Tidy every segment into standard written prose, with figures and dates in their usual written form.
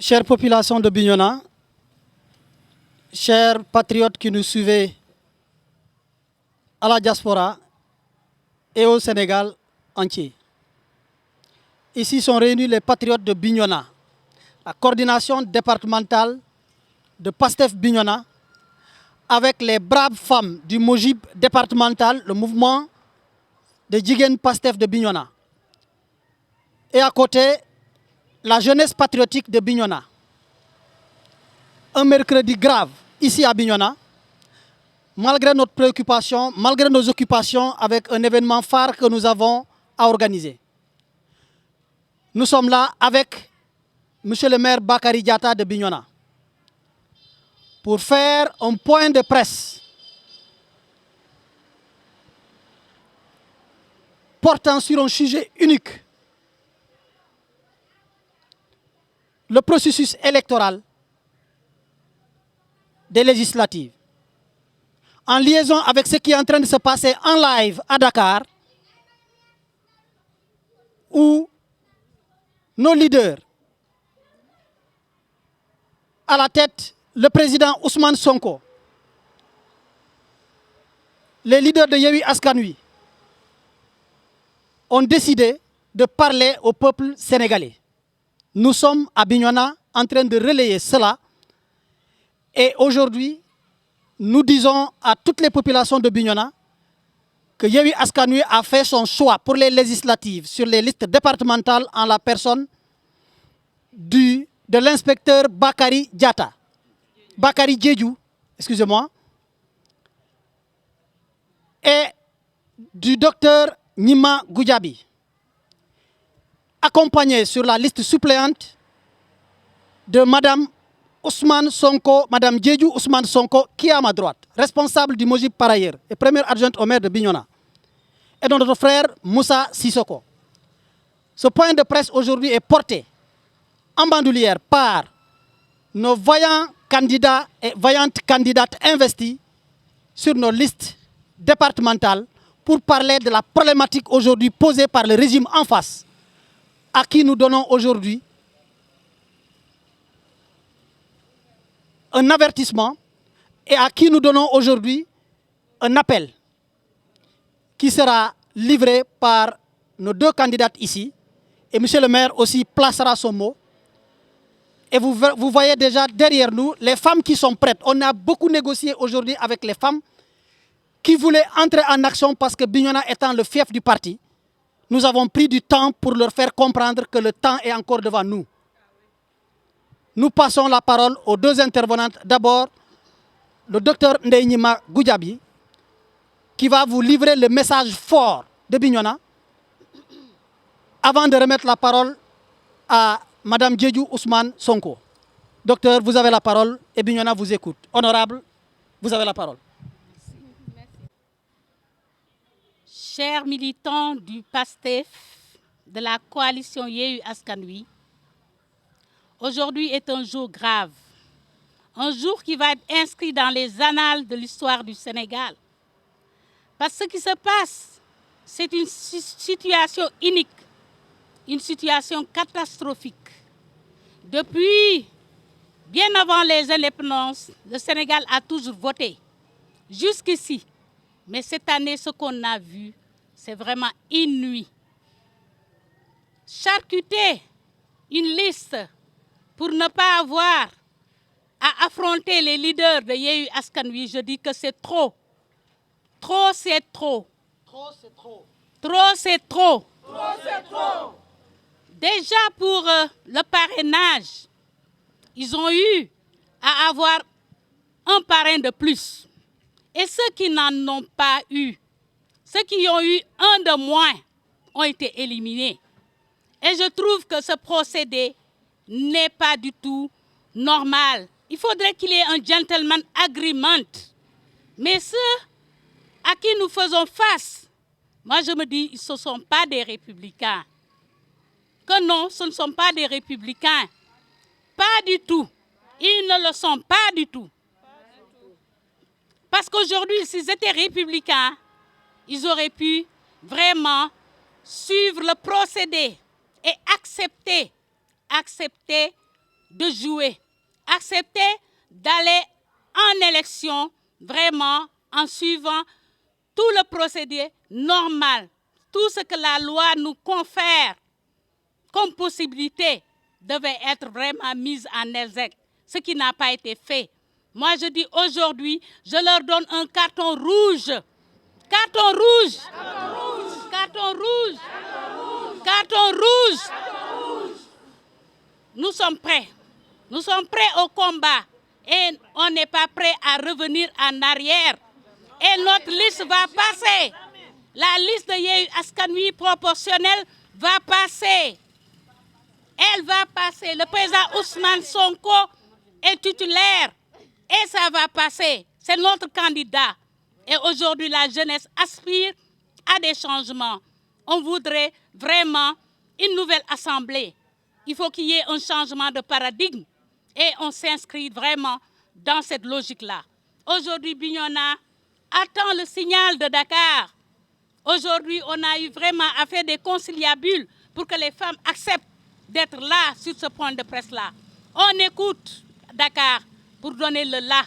Chère population de Bignona, chers patriotes qui nous suivez à la diaspora et au Sénégal entier. Ici sont réunis les patriotes de Bignona, la coordination départementale de PASTEF Bignona, avec les braves femmes du Mojib départemental, le mouvement de Djigen PASTEF de Bignona. Et à côté, la jeunesse patriotique de Bignona. Un mercredi grave ici à Bignona, malgré notre préoccupation, malgré nos occupations avec un événement phare que nous avons à organiser. Nous sommes là avec M. le maire Bakary Diatta de Bignona pour faire un point de presse portant sur un sujet unique, le processus électoral des législatives, en liaison avec ce qui est en train de se passer en live à Dakar, où nos leaders, à la tête le président Ousmane Sonko, les leaders de Yewwi Askan Wi, ont décidé de parler au peuple sénégalais. Nous sommes à Bignona en train de relayer cela. Et aujourd'hui, nous disons à toutes les populations de Bignona que Yewwi Askan Wi a fait son choix pour les législatives sur les listes départementales en la personne de l'inspecteur Bakary Diatta, Bakary Diédhiou, excusez-moi, et du docteur Nima Goudiaby, accompagné sur la liste suppléante de Madame Ousmane Sonko, Madame Diédhiou Ousmane Sonko, qui est à ma droite, responsable du Mojib par ailleurs et première adjointe au maire de Bignona, et notre frère Moussa Sissoko. Ce point de presse aujourd'hui est porté en bandoulière par nos vaillants candidats et vaillantes candidates investis sur nos listes départementales pour parler de la problématique aujourd'hui posée par le régime en face, à qui nous donnons aujourd'hui un avertissement et à qui nous donnons aujourd'hui un appel qui sera livré par nos deux candidates ici. Et M. le maire aussi placera son mot. Et vous voyez déjà derrière nous les femmes qui sont prêtes. On a beaucoup négocié aujourd'hui avec les femmes qui voulaient entrer en action parce que Bignona étant le fief du parti, nous avons pris du temps pour leur faire comprendre que le temps est encore devant nous. Nous passons la parole aux deux intervenantes. D'abord, le docteur Ndeye Nima Goudiaby, qui va vous livrer le message fort de Bignona, avant de remettre la parole à Madame Diédhiou Ousmane Sonko. Docteur, vous avez la parole et Bignona vous écoute. Honorable, vous avez la parole. Merci. Chers militants du PASTEF, de la coalition Yewwi Askan Wi, aujourd'hui est un jour grave. Un jour qui va être inscrit dans les annales de l'histoire du Sénégal. Parce que ce qui se passe, c'est une situation unique, une situation catastrophique. Depuis bien avant les indépendances, le Sénégal a toujours voté, jusqu'ici. Mais cette année, ce qu'on a vu, c'est vraiment inouï. Charcuter une liste pour ne pas avoir à affronter les leaders de Yewwi Askan Wi, je dis que c'est trop. Trop, c'est trop. Trop, c'est trop. Trop, c'est trop. Trop, c'est trop. Déjà pour le parrainage, ils ont eu à avoir un parrain de plus. Et ceux qui n'en ont pas eu, ceux qui ont eu un de moins, ont été éliminés. Et je trouve que ce procédé n'est pas du tout normal. Il faudrait qu'il y ait un gentleman agreement. Mais ceux à qui nous faisons face, moi je me dis, ce ne sont pas des républicains. Que non, ce ne sont pas des républicains. Pas du tout. Ils ne le sont pas du tout. Parce qu'aujourd'hui, s'ils étaient républicains, ils auraient pu vraiment suivre le procédé et accepter de jouer. Accepter d'aller en élection vraiment en suivant tout le procédé normal. Tout ce que la loi nous confère comme possibilité devait être vraiment mise en exergue, ce qui n'a pas été fait. Moi, je dis aujourd'hui, je leur donne un carton rouge. Carton rouge. Carton rouge. Carton rouge. Nous sommes prêts. Nous sommes prêts au combat. Et on n'est pas prêt à revenir en arrière. Et notre liste va passer. La liste de Yewwi Askan Wi proportionnelle va passer. Elle va passer. Le président Ousmane Sonko est titulaire. Et ça va passer. C'est notre candidat. Et aujourd'hui, la jeunesse aspire à des changements. On voudrait vraiment une nouvelle assemblée. Il faut qu'il y ait un changement de paradigme. Et on s'inscrit vraiment dans cette logique-là. Aujourd'hui, Bignona attend le signal de Dakar. Aujourd'hui, on a eu vraiment à faire des conciliabules pour que les femmes acceptent d'être là sur ce point de presse-là. On écoute Dakar pour donner le là.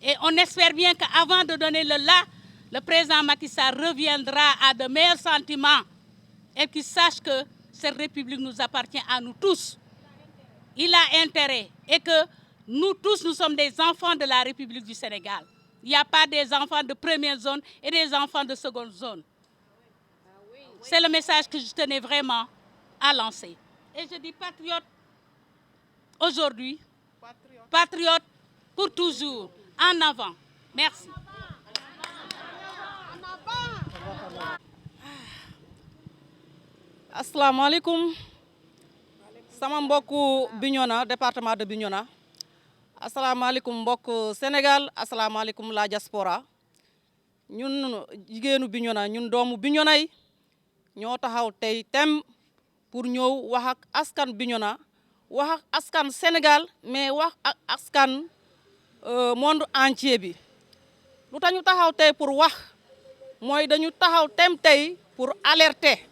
Et on espère bien qu'avant de donner le là, le président Macky Sall reviendra à de meilleurs sentiments et qu'il sache que cette République nous appartient à nous tous. Il a intérêt et que nous tous, nous sommes des enfants de la République du Sénégal. Il n'y a pas des enfants de première zone et des enfants de seconde zone. C'est le message que je tenais vraiment à lancer. Et je dis patriote aujourd'hui, patriote pour toujours. En avant. Merci. Assalamu alaikum. Sama mbokku Bignona département de Bignona. Assalamu alaikum mbokku Sénégal. Assalamu alaikum la diaspora. Ñun jigéenu Bignona ñun doomu Bignona yi ñoo taxaw tey tem pour ñëw wax ak askan Bignona, wax ak askan Sénégal, mais wax ak askan monde entier bi. Lu tax ñu taxaw tey pour wax mooy dañu taxaw tem tey pour alerter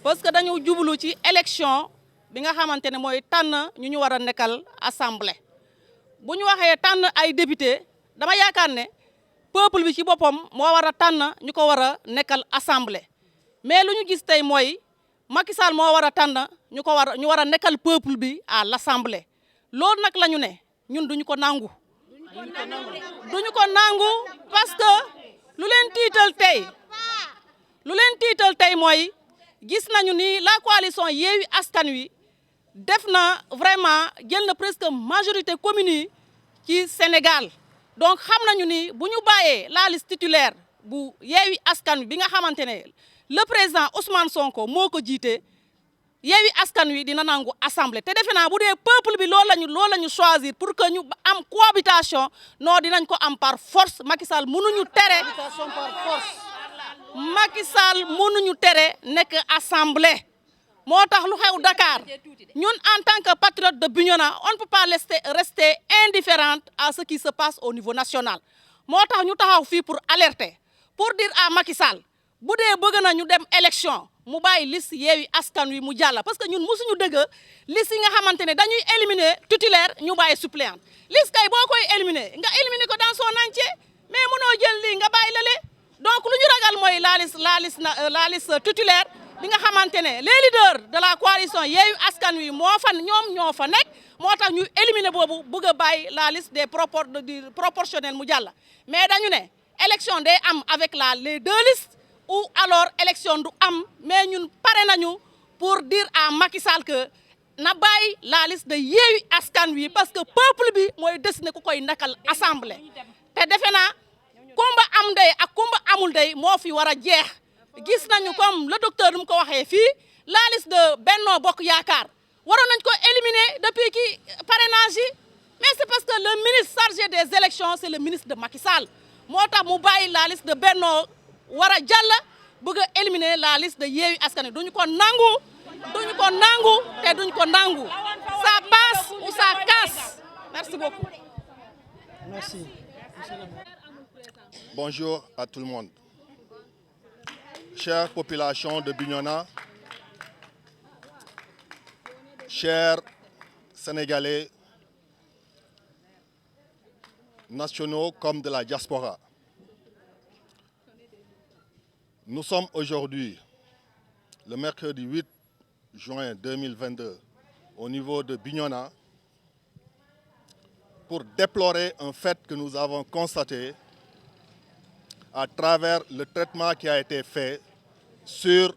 parce que dañu jublu ci élection bi nga xamante ne mooy tànn ñu war a nekkal assemblée. Bu ñu waxee tànn ay député dama yaakaar ne peuple bi ci boppam moo war a tànn ñu ko war a nekkal assemblée mais lu ñu gis tey mooy Macky Sall moo war a tànn ñu war a nekkal peuple bi à l'assemblée. Loolu nag la ñu ne ñun duñu ko nangu. duñu ko nangu parce que lu leen tiital tey mooy gis nañu ni la coalition Yewwi Askan Wi def na vraiment jël na presque majorité commune yi ci Sénégal. Donc xam nañu ni bu ñu bàyyee la liste titulaire bu Yewwi Askan Wi bi nga xamante ne le président Ousmane Sonko moo ko jiite Yewwi Askan Wi dina nangu assemblée te defe naa bu dee peuple bi loolu la ñu choisir pour que ñu am cohabitation non dinañ ko am par force. Macky Sall mënuñu tere nekk assemblée. moo tax lu xew Dakar ñun en tant que patriote de Bignona on ne peut pas rester indifférente à ce qui se passe au niveau national. moo tax ñu taxaw fii pour alerter pour dire à Macky Sall bu dee bëgg na ñu dem élection mu bàyyi liste Yewwi Askan Wi mu jàll parce que ñun musuñu dëgg liste yi nga xamante ne dañuy éliminer titulaire ñu bàyyi suppléant. liste kay boo koy éliminer nga éliminer ko dans son entier mais mënoo jël lii nga bàyyi lale. donc lu ñu ragal mooy la liste titulaire bi nga xamante ne les leaders de la coalition Yewwi Askan Wi ñoom ñoo fa nekk moo tax ñu éliminer boobu bëgg a bàyyi la liste des proportionnels mu jàll. mais dañu ne élection day am avec les deux listes ou alors élection du am mais ñun pare nañu pour dire à Macky Sall que na bàyyi la liste de Yewwi Askan Wi parce que peuple bi mooy décider ku koy nekkal assemblée. te defe naa kumba am day ak kumba amul day moo fi war a jeex. gis nañu comme le docteur nu mu ko waxee fii la liste de Benno Bokk Yaakaar waroon nañ ko éliminer depuis ki parrainage yi mais c'est parce que le ministre chargé des élections c'est le ministre de Macky Sall moo tax mu bàyyi la liste de Benno war a jàll bëgg a éliminer la liste de Yewwi Askan Wi duñu ko nangu te duñu ko nangu ça passe ou ça casse. Merci beaucoup. Merci. Bonjour à tout le monde. Chère population de Bignona, chers Sénégalais nationaux comme de la diaspora. Nous sommes aujourd'hui, le mercredi 8 juin 2022, au niveau de Bignona, pour déplorer un fait que nous avons constaté à travers le traitement qui a été fait sur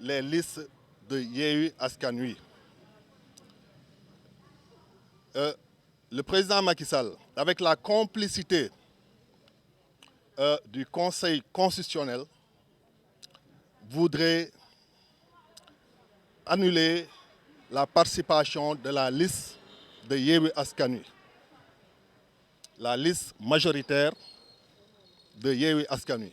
les listes de Yewwi Askan Wi. Le président Macky Sall, avec la complicité du Conseil constitutionnel, voudrait annuler la participation de la liste de Yewwi Askan Wi, la liste majoritaire de Yewwi Askan Wi.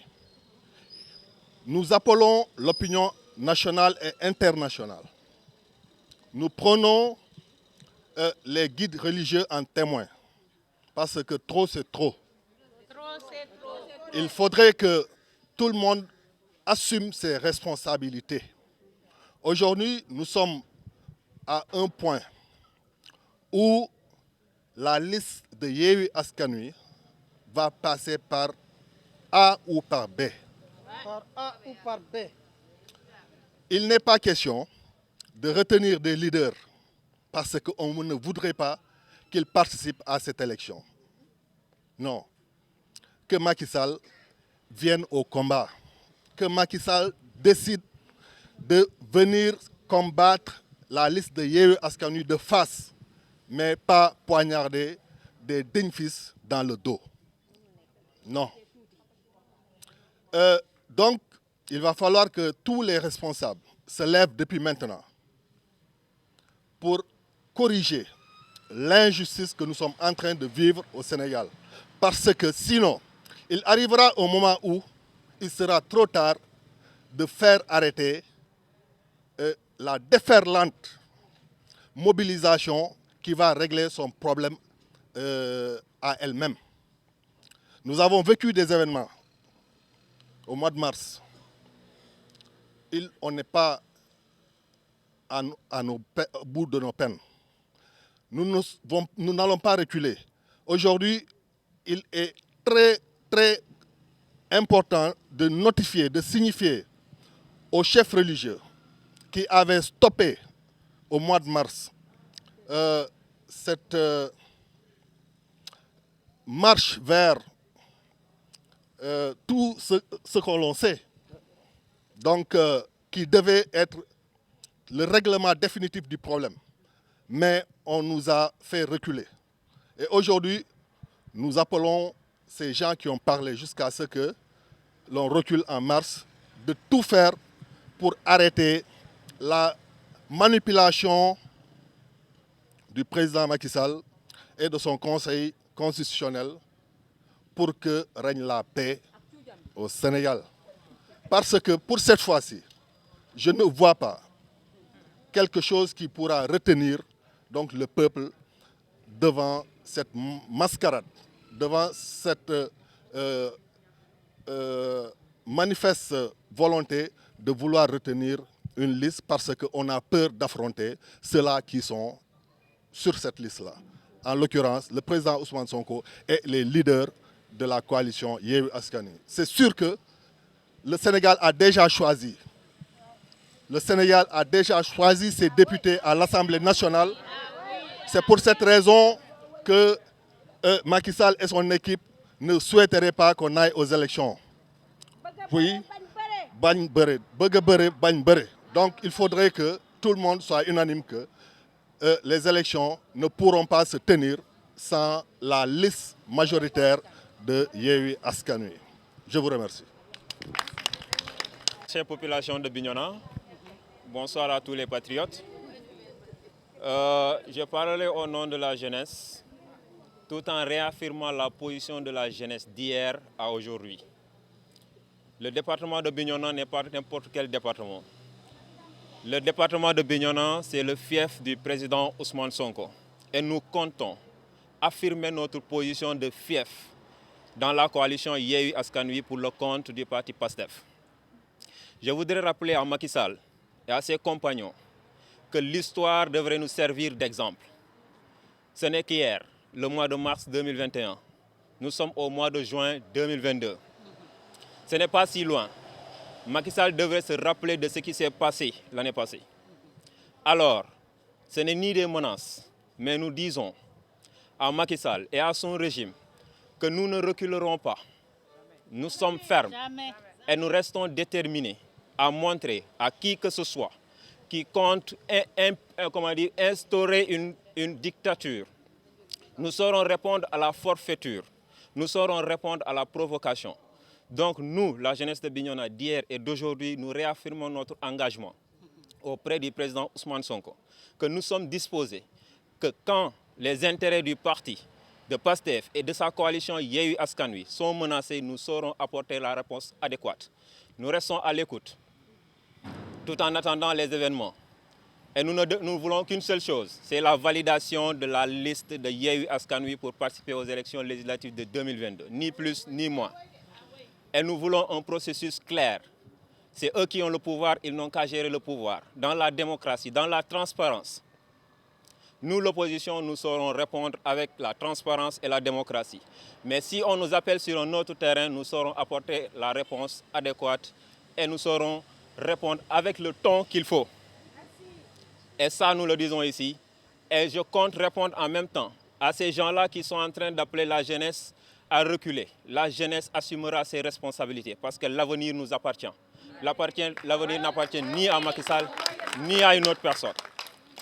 Nous appelons l'opinion nationale et internationale. Nous prenons les guides religieux en témoin, parce que trop c'est trop. Il faudrait que tout le monde assume ses responsabilités. Aujourd'hui, nous sommes à un point où la liste de Yewwi Askan Wi va passer par A ou par B. Par A ou par B. Il n'est pas question de retenir des leaders parce qu'on ne voudrait pas qu'ils participent à cette élection. Non. Que Macky Sall vienne au combat. Que Macky Sall décide de venir combattre la liste de Yewwi Askan Wi de face, mais pas poignarder des dignes fils dans le dos. Non. Donc, il va falloir que tous les responsables se lèvent depuis maintenant pour corriger l'injustice que nous sommes en train de vivre au Sénégal. Parce que sinon, il arrivera au moment où il sera trop tard de faire arrêter la déferlante mobilisation qui va régler son problème à elle-même. Nous avons vécu des événements au mois de mars. On n'est pas au bout de nos peines. Nous n'allons pas reculer. Aujourd'hui, il est très, très important de notifier, de signifier aux chefs religieux qui avaient stoppé au mois de mars cette marche vers tout ce que l'on sait, donc qui devait être le règlement définitif du problème. Mais on nous a fait reculer. Et aujourd'hui, nous appelons ces gens qui ont parlé jusqu'à ce que l'on recule en mars, de tout faire pour arrêter la manipulation du président Macky Sall et de son conseil constitutionnel pour que règne la paix au Sénégal. Parce que pour cette fois-ci, je ne vois pas quelque chose qui pourra retenir donc le peuple devant cette mascarade, devant cette manifeste volonté de vouloir retenir une liste parce qu'on a peur d'affronter ceux-là qui sont sur cette liste-là. En l'occurrence, le président Ousmane Sonko et les leaders de la coalition Yewwi Askan Wi. C'est sûr que le Sénégal a déjà choisi. Le Sénégal a déjà choisi ses députés à l'Assemblée nationale. C'est pour cette raison que Macky Sall et son équipe ne souhaiteraient pas qu'on aille aux élections. Oui, bagne bëre, bëgg bëre, bagne bëre. Donc il faudrait que tout le monde soit unanime que les élections ne pourront pas se tenir sans la liste majoritaire de Yewwi Askan Wi. Je vous remercie. Chère population de Bignona, bonsoir à tous les patriotes. Je parlerai au nom de la jeunesse, tout en réaffirmant la position de la jeunesse d'hier à aujourd'hui. Le département de Bignona n'est pas n'importe quel département. Le département de Bignona, c'est le fief du président Ousmane Sonko. Et nous comptons affirmer notre position de fief dans la coalition Yewwi Askan Wi pour le compte du parti PASTEF. Je voudrais rappeler à Macky Sall et à ses compagnons que l'histoire devrait nous servir d'exemple. Ce n'est qu'hier, le mois de mars 2021, Nous sommes au mois de juin 2022. Ce n'est pas si loin. Macky Sall devrait se rappeler de ce qui s'est passé l'année passée. Alors, ce n'est ni des menaces, mais nous disons à Macky Sall et à son régime que nous ne reculerons pas. Nous sommes fermes et nous restons déterminés à montrer à qui que ce soit qui compte instaurer une dictature. Nous saurons répondre à la forfaiture. Nous saurons répondre à la provocation. Donc nous, la jeunesse de Bignona d'hier et d'aujourd'hui, nous réaffirmons notre engagement auprès du président Ousmane Sonko, que nous sommes disposés, que quand les intérêts du parti, de PASTEF et de sa coalition Yewwi Askan Wi sont menacés, nous saurons apporter la réponse adéquate. Nous restons à l'écoute, tout en attendant les événements. Et nous ne voulons qu'une seule chose, c'est la validation de la liste de Yewwi Askan Wi pour participer aux élections législatives de 2022, ni plus ni moins. Et nous voulons un processus clair. C'est eux qui ont le pouvoir, ils n'ont qu'à gérer le pouvoir. Dans la démocratie, dans la transparence. Nous, l'opposition, nous saurons répondre avec la transparence et la démocratie. Mais si on nous appelle sur un autre terrain, nous saurons apporter la réponse adéquate et nous saurons répondre avec le ton qu'il faut. Et ça, nous le disons ici. Et je compte répondre en même temps à ces gens-là qui sont en train d'appeler la jeunesse à reculer. La jeunesse assumera ses responsabilités parce que l'avenir nous appartient. L'avenir n'appartient ni à Macky Sall, ni à une autre personne.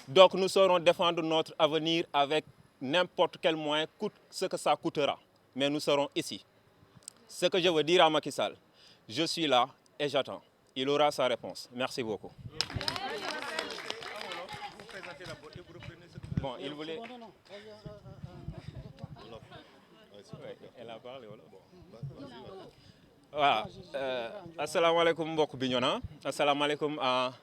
Donc nous saurons défendre notre avenir avec n'importe quel moyen, coûte ce que ça coûtera. Mais nous serons ici. Ce que je veux dire à Macky Sall, je suis là et j'attends. Il aura sa réponse. Merci beaucoup. Bon, il voulait... Elle a parlé, voilà. Assalamu alaikum mbok Bignona. Assalamu alaikum à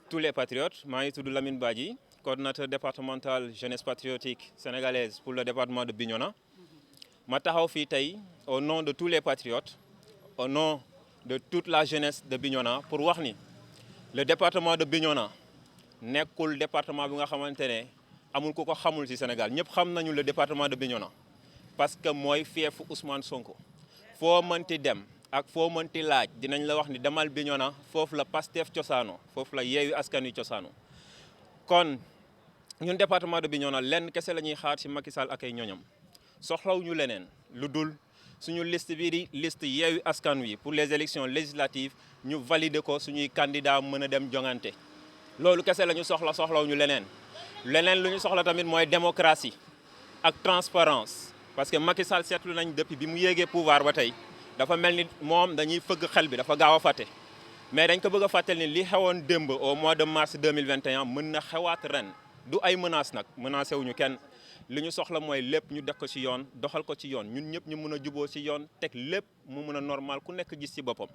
tous les patriotes. Je suis Lamine Badji, coordinateur départemental jeunesse patriotique sénégalaise pour le département de Bignona. Je suis ici au nom de tous les patriotes, au nom de toute la jeunesse de Bignona, pour dire que le département de Bignona n'est pas le département qui est au Sénégal. Nous savons le département de Bignona parce que moi, je suis fief Ousmane Sonko. Foo mënti dem ak foo mënti laaj dinañ la wax ni demal Bignona foofu la Pastef cosaano foofu la Yewwi Askan Wi cosaano kon ñun département de Bignona lenn kese la ñuy xaar ci Macky Sall ak ay ñoñam soxlawuñu leneen lu dul suñu liste bii di liste Yewwi Askan Wi pour les élections législatives ñu valider ko suñuy candidat mën a dem jongante loolu kese la ñu soxlawuñu leneen lu ñu soxla tamit mooy démocratie ak transparence parce que Macky Sall seetlu nañ depuis bi mu yéegee pouvoir ba tey dafa mel ni moom dañuy fëgg xel bi dafa gaaw a fàtte mais dañ ko bëgg a fàttali ni li xewoon démb au mois de mars 2021 mën na xewaat ren du ay menace nag menacé wuñu kenn li ñu soxla mooy lépp ñu def ko ci yoon doxal ko ci yoon ñun ñëpp ñu mën a juboo ci yoon teg lépp mu mën a normal ku nekk gis ci boppam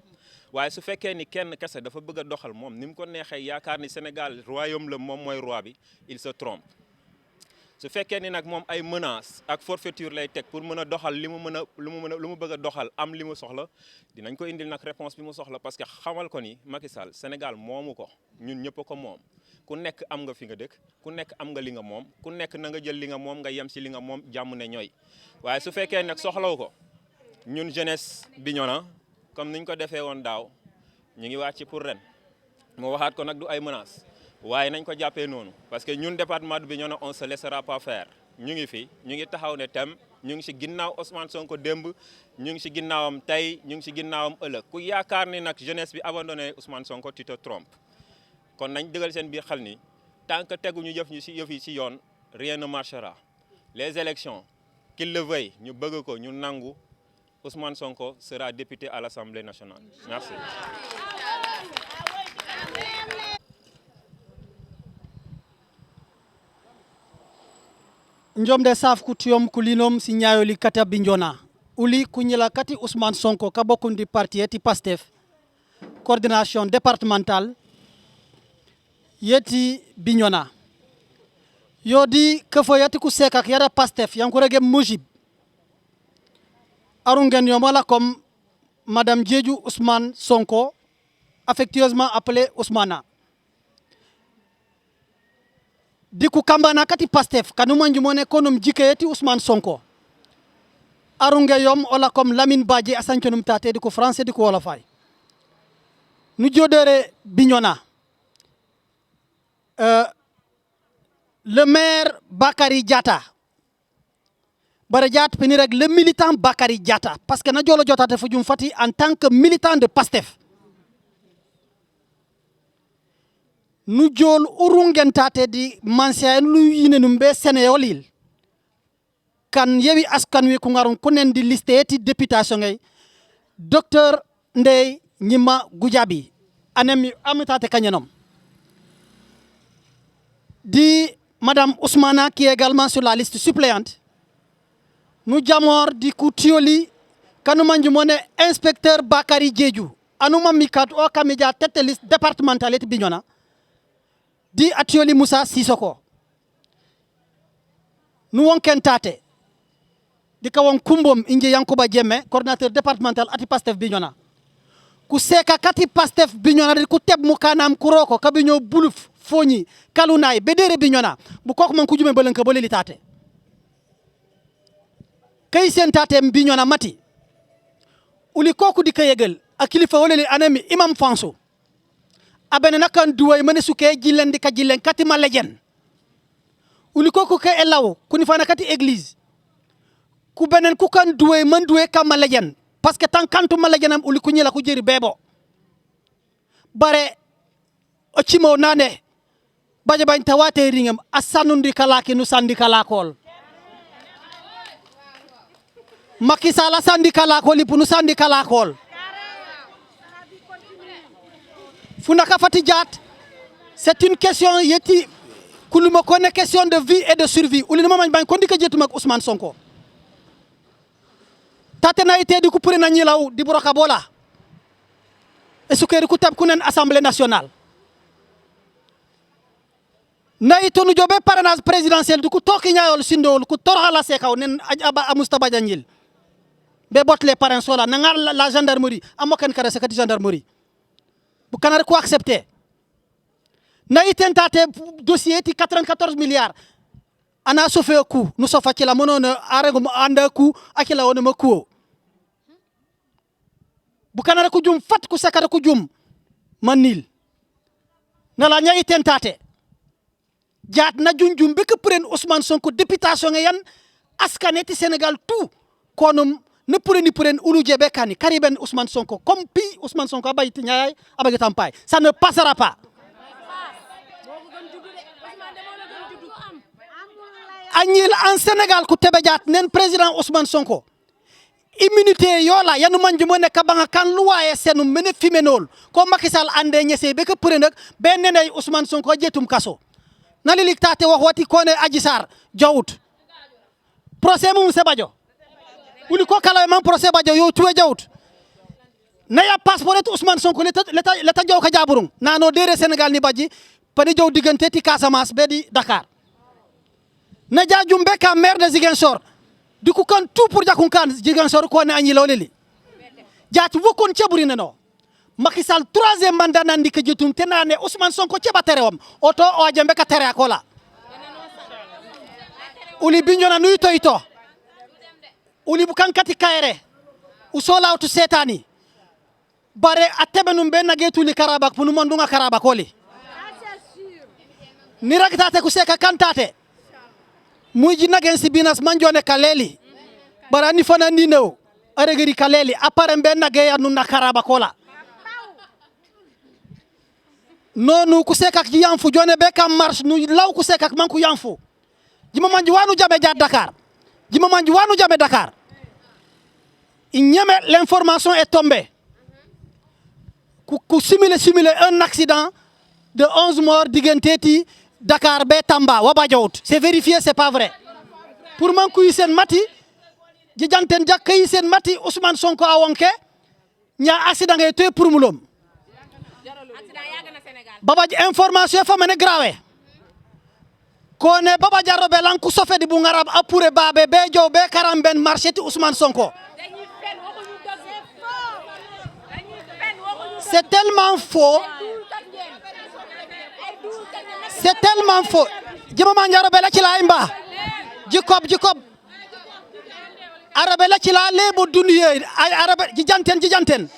waaye su fekkee ni kenn kese dafa bëgg a doxal moom ni mu ko neexee yaakaar ni Sénégal royaume la moom mooy roi bi il se trompe su fekkee ni nag moom ay menaces ak forfaiture lay teg pour mën a doxal li mu bëgg a doxal am li mu soxla dinañ ko indil nag réponse bi mu soxla parce que xamal ko ni Macky Sall Sénégal moomu ko ñun ñëpp ko moom ku nekk am nga fi nga dëkk ku nekk am nga li nga moom ku nekk na nga jël li nga moom nga yem ci li nga moom jàmm ne ñooy waaye su fekkee nag soxlaw ko ñun jeunesse Bignona comme niñ ko defee woon daaw ñu ngi wàcc pour ren mu waxaat ko nag du ay menaces waaye nañ ko jàppee noonu parce que ñun département de Bignona on se laissera pas faire ñu ngi fi ñu ngi taxaw ne tem ñu ngi ci ginnaaw Ousmane Sonko démb ñu ngi ci ginnaawam tey ñu ngi ci ginnaawam ëllëg ku yaakaar ni nag jeunesse bi abandonné Ousmane Sonko tu te trompes kon nañ dëggal seen biir xel ni tant que teguñu yëf yi ci yoon rien ne marchera les élections qu'il le veuille ñu bëgg ko ñu nangu Ousmane Sonko sera député à l'Assemblée nationale merci. njomde saf kutiyom kulinom si ñayoli kata Bignona uli kuñila kati Ousmane Sonko ka bokkundi parti eti Pastef coordination départementale yeti Bignona yodi kefo yati ku sekak yada Pastef yankurege mujib arungen yomala comme Madame Diédhiou Ousmane Sonko affectueusement appelée Ousmana diku kambana kati Pastef kanuma njumone konum jikeyeti Ousmane Sonko arungeyom ola comme Lamine Badji asanchonum tate di ko français di ko wolofay nu jodere Bignona le maire Bakary Diatta bara Diatta peni rek le militant Bakary Diatta parce que na jolo jotate fu jum fati en tant que militant de PASTEF nu jol urungen tate di mansia lu yine num be Sénéolil kan yewi askan wi ku ngaron kunen di liste ti députation ngay docteur Ndeye Gnima Goudiaby anem amitate kanyenom di madame Ousmana qui est également sur la liste suppléante nous jamor di Koutioli kanuma njumone inspecteur Bakary Diédhiou anuma mikat o kamedia tête liste départementale ti Bignona di Atioli Moussa Sissoko nous wonken tate di kawon kumbom inje Yankuba Diémé coordinateur départemental ati PASTEF Bignona ku seka kati PASTEF Bignona di ku teb mu kanam kuroko kabinyo buluf foñi kalunay bedere Bignona bu kok man ku jume belenka boleli tate kay sen tate Bignona mati uli koku di kayegel akilifa woleli anemi imam Fanso abene nakan duway mene suke jilen di ka jilen kati malejen uli koku ke elaw kuni fana kati église ku benen ku kan duway man duwe ka malejen parce que tan kantu malejenam uli ku ñila ku jeri bebo bare o cimo nane baje bañ tawate ringam asanundi kalaki nu sandi kalakol Macky Sall sandi kalakol ipu nu sandi kalakol funaka fati jat c'est une question yeti kuluma kone question de vie et de survie uli no mañ bañ ko ndika jetum ak Ousmane Sonko tatena ite di ku pure na ñilaw di broka bola e sukeri ku tab kunen assemblée nationale na itonu jobe parrainage présidentiel du ku toki ñaayol sindol ku torhala sekaw nen aba Moustapha Diagnil be bot les parrains sola na ngar la gendarmerie amoken kare sekati gendarmerie bu kanare ko accepter na itentate dossier ti 94 milliards ana sofé coup nous sofa ci la monona arego anda coup akila wona makou bu kanare ko jum fat ku sekata ko jum manil na la ñay tentate jaat na junjum be ke pren Ousmane Sonko députation nga yan askaneti Sénégal tout konum ne preni pren ulu jebe kani kariben Ousmane Sonko comme pi Ousmane Sonko abayti ñaay abagi tampay ça ne passera pas agnil en Sénégal ku tebe jaat nen président Ousmane Sonko immunité yola yanu manju mo ne kabanga kan luwaye senu mene fimenol ko Macky Sall ande ñese be ke pren nak be nenay Ousmane Sonko jetum kaso na lilik tate wax wati kone Adji Sarr jawut procès mum sebajo uli ko kala man procès bajo yo tuwe jawut na ya passeport et Ousmane Sonko leta jaw ka jaburung nano dere Sénégal ni baji pani jaw digante ti Casamance be di Dakar na jajum be ka maire de Ziguinchor di ku kan tout pour jakun kan Ziguinchor ko ne agni loleli jaati wokon ceburi neno Macky Sall 3e mandat nandi ke jetum tenane Ousmane Sonko ceba terewam oto o jambe ka tere akola uli Bignona nuy toyto uli bukan kati kayre usola utu setani bare atebenum be nagetuli karabak punu mondunga karabakoli ni ragtate ku seka kantate muji nagen sibinas manjone kaleli barani fana ni new aregeri kaleli apare be nageya nu nakarabakola nonu ku sekak yanfu jone be kam marche nu law ku sekak manku yanfu jima manji wanu jabe jaar Dakar jima manji wanu jabe Dakar l'information est tombée ku simuler un accident de 11 morts digenteti Dakar be Tamba wabajawut c'est vérifié c'est pas vrai pour man ku yisen mati ji janten jakay sen mati Ousmane Sonko awonke nya accident ngay te pour mulom babaji information fa mene grave kone baba jarro be lan ku sofé di bu ngarab apure babe be jow be karamben marché ti Ousmane Sonko c'est tellement faux c'est tellement faux jima man jarro be la ci la imba jikob arabe la ci la lebo duniye ay arabe jijanten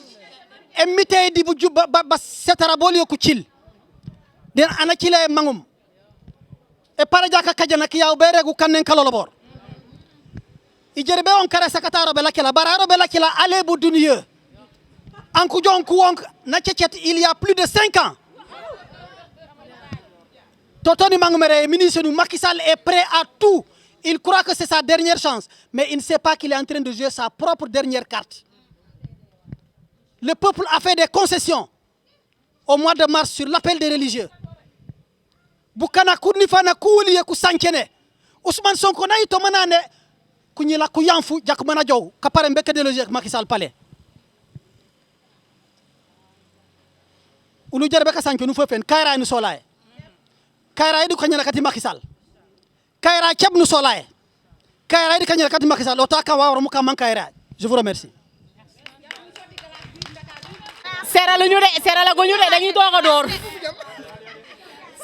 e mite di bu jubba ba setara bolio ku cil den ana cile mangum e para jaka kajana ki yaw bere gu kanen kalolo bor ijerbe on kare sakata arabe la kila bara arabe la kila lebo duniye anku jonku wonk na cecet il y a plus de 5 ans Totoni Mangumere, ministre du Macky Sall est prêt à tout. Il croit que c'est sa dernière chance, mais il ne sait pas qu'il est en train de jouer sa propre dernière carte. Le peuple a fait des concessions au mois de mars sur l'appel des religieux. Bukana kunifana kuuli ku sankene. Ousmane Sonko na ito manane kunyila kuyanfu jakumana jow kapare mbeke de logique Macky Sall palais. Ulu jarbe ka sanke nu fofen kayra nu solaye. Kayra idu kanyala kati Macky Sall. Kayra cheb nu solaye. Kayra idu kanyala kati Macky Sall. Otaka wawro muka man kayra. Je vous remercie. Sera la goñu de dañuy doga door.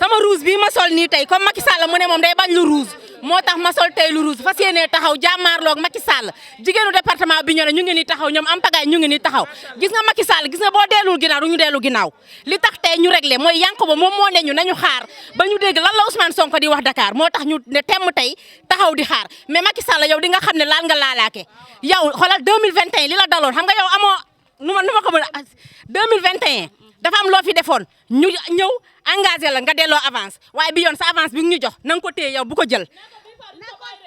Sama rouge bi ma sol ni tay comme Macky Sall mu ne mom day bañ lu rouge motax ma sol tay lu rouge fasiyene taxaw jamarlok Macky Sall jigenu département Bignona ñu ngi ni taxaw ñom am pagay ñu ngi ni taxaw gis nga Macky Sall gis nga bo délul ginaaw du ñu délu ginaaw li tax tay ñu régler moy Yankoba mom mo neñu nañu xaar ba ñu dégg lan la Ousmane Sonko di wax Dakar motax ñu ne tém tay taxaw di xaar mais Macky Sall yow di nga xamné laal nga laalaké yow xolal 2021 li la dalon xam nga yow amo numa ko 2021 dafa am lo fi defoon ñu ñew engagé la nga delloo avance waaye bi yoon sa avance bi ñu jox na nga ko téye yow bu ko jël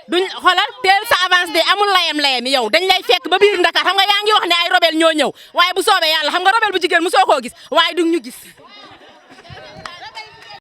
duñ xoolal teel sa avance de amul layam yow dañ lay fekk ba biir Dakar xam nga yaa ngi wax ne ay rebelle ñoo ñëw waaye bu soobee yàlla xam nga rebelle bu jigéen mu soo koo gis waaye duñ ñu gis